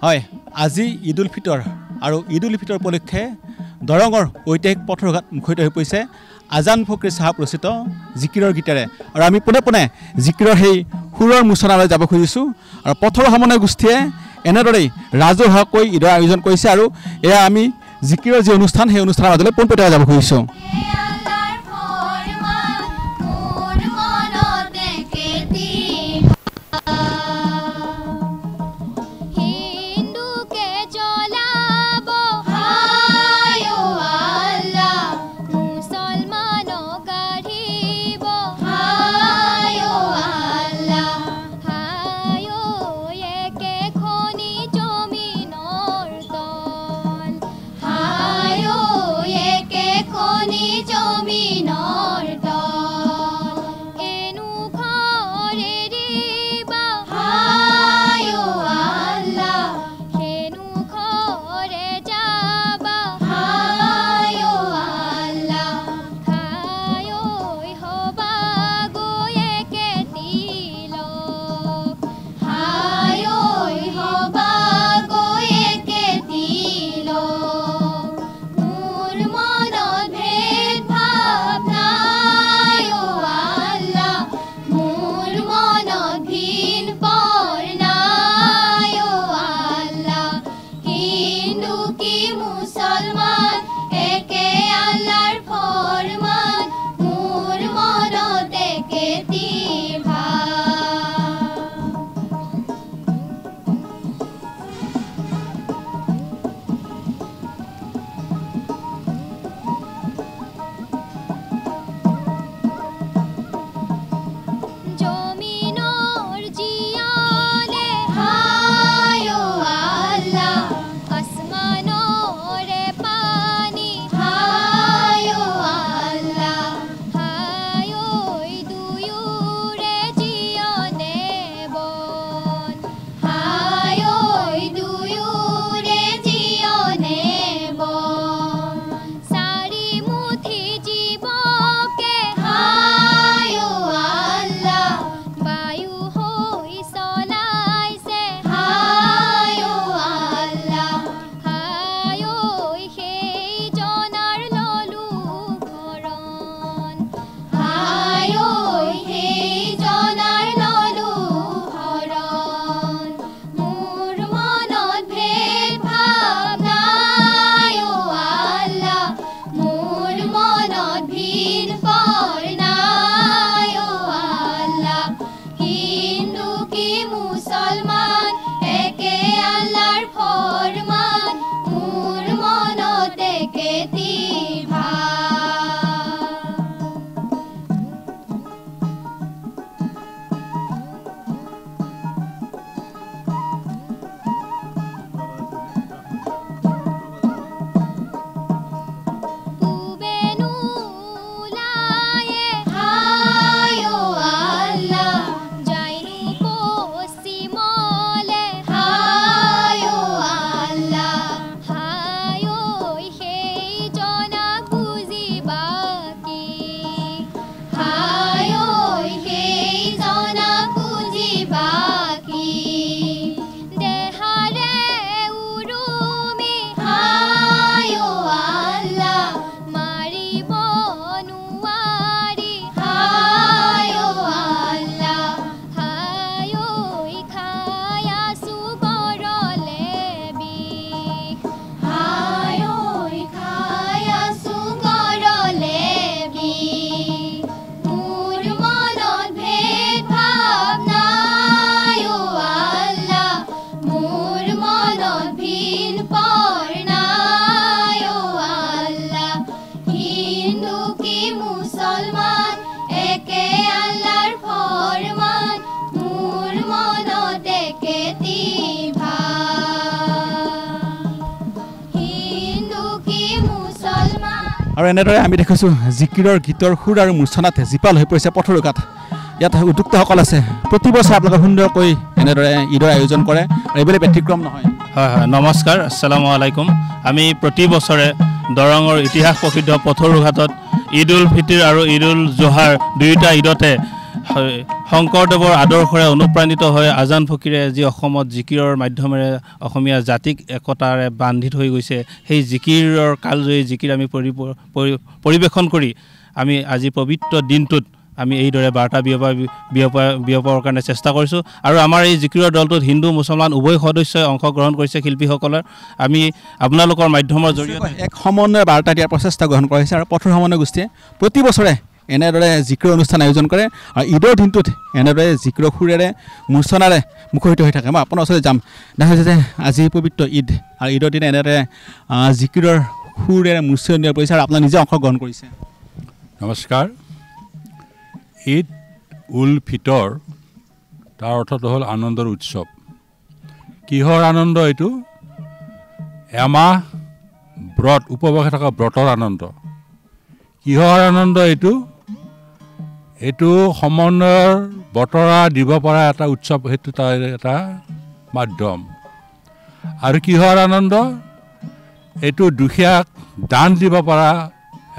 হয় আজি ঈদ উল ফিতৰ আৰু ঈদ উল ফিতৰ উপলক্ষে দৰঙৰ ঐতিহাসিক পথৰ ঘাট মুখৰিত হৈ পৰিছে আজান ফকীৰ চাহাব ৰচিত জিকিৰৰ গীতেৰে আৰু আমি পোনে পোনে জিকিৰৰ সেই সুৰৰ মুচনালৈ যাব খুজিছোঁ আৰু পথৰ সমন্বয় গোষ্ঠীয়ে এনেদৰেই ৰাজহুৱাকৈ ঈদৰ আয়োজন কৰিছে আৰু এয়া আমি জিকিৰৰ যি অনুষ্ঠান সেই অনুষ্ঠানৰ মাজলৈ পোনপটীয়াকৈ যাব খুজিছোঁ। আৰু এনেদৰে আমি দেখিছোঁ জিকিৰৰ গীতৰ সুৰ আৰু মূৰ্ছনাত জীপাল হৈ পৰিছে পথৰ ঘাট। ইয়াত উদ্যোক্তাসকল আছে, প্ৰতি বছৰে আপোনালোকে সুন্দৰকৈ এনেদৰে ঈদৰ আয়োজন কৰে আৰু এইবিলাক ব্যতিক্ৰম নহয়। হয় হয়, নমস্কাৰ, আসসালামু আলাইকুম। আমি প্ৰতি বছৰে দৰঙৰ ইতিহাস প্ৰসিদ্ধ পথৰ ঘাটত ঈদ উল ফিতৰ আৰু ঈদ উল জোহাৰ দুয়োটা ঈদতে শংকৰদেৱৰ আদৰ্শৰে অনুপ্ৰাণিত হৈ আজান ফকীৰে যি অসমত জিকিৰৰ মাধ্যমেৰে অসমীয়া জাতিক একতাৰে বান্ধি থৈ গৈছে, সেই জিকিৰৰ কালজয়ী জিকিৰ আমি পৰিৱেশন কৰি আমি আজি পবিত্ৰ দিনটোত আমি এইদৰে বাৰ্তা বিয়পাবৰ কাৰণে চেষ্টা কৰিছোঁ। আৰু আমাৰ এই জিকিৰৰ দলটোত হিন্দু মুছলমান উভয় সদস্যই অংশগ্ৰহণ কৰিছে শিল্পীসকলৰ। আমি আপোনালোকৰ মাধ্যমৰ জৰিয়তে এক সমন্বয় বাৰ্তা দিয়াৰ প্ৰচেষ্টা গ্ৰহণ কৰা হৈছে আৰু পথৰ সমন্বয় গোষ্ঠীয়ে প্ৰতি বছৰে এনেদৰে জিকিৰ অনুষ্ঠান আয়োজন কৰে আৰু ঈদৰ দিনটোত এনেদৰে জিকিৰৰ সুৰেৰে মূৰ্ছনাৰে মুখৰিত হৈ থাকে। মই আপোনাৰ ওচৰলৈ যাম। দেখা হৈছে যে আজি পবিত্ৰ ঈদ আৰু ঈদৰ দিনা এনেদৰে জিকিৰৰ সুৰেৰে মূৰ্ছনা দিয়া পৰিছে আৰু আপোনাক নিজে অংশগ্ৰহণ কৰিছে। নমস্কাৰ। ঈদ উল ফিতৰ তাৰ অৰ্থটো হ'ল আনন্দৰ উৎসৱ। কিহৰ আনন্দ এইটো? এমাহ ব্ৰত উপবাসে থকা ব্ৰতৰ আনন্দ। কিহৰ আনন্দ এইটো? এইটো সমন্বয়ৰ বতৰা দিব পৰা এটা উৎসৱ, সেইটো তাৰ এটা মাধ্যম। আৰু কিহৰ আনন্দ? এইটো দুখীয়াক দান দিব পৰা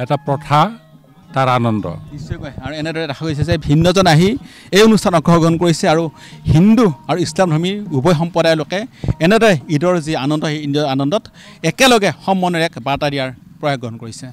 এটা প্ৰথা, তাৰ আনন্দ। নিশ্চয়কৈ। আৰু এনেদৰে দেখা গৈছে যে ভিন্নজন আহি এই অনুষ্ঠানত অংশগ্ৰহণ কৰিছে আৰু হিন্দু আৰু ইছলাম ধৰ্মী উভয় সম্প্ৰদায়ৰ লোকে এনেদৰে ঈদৰ যি আনন্দ, সেই ঈদৰ আনন্দত একেলগে সমন্বয়েৰে এক বাৰ্তা দিয়াৰ প্ৰয়াস গ্ৰহণ কৰিছে।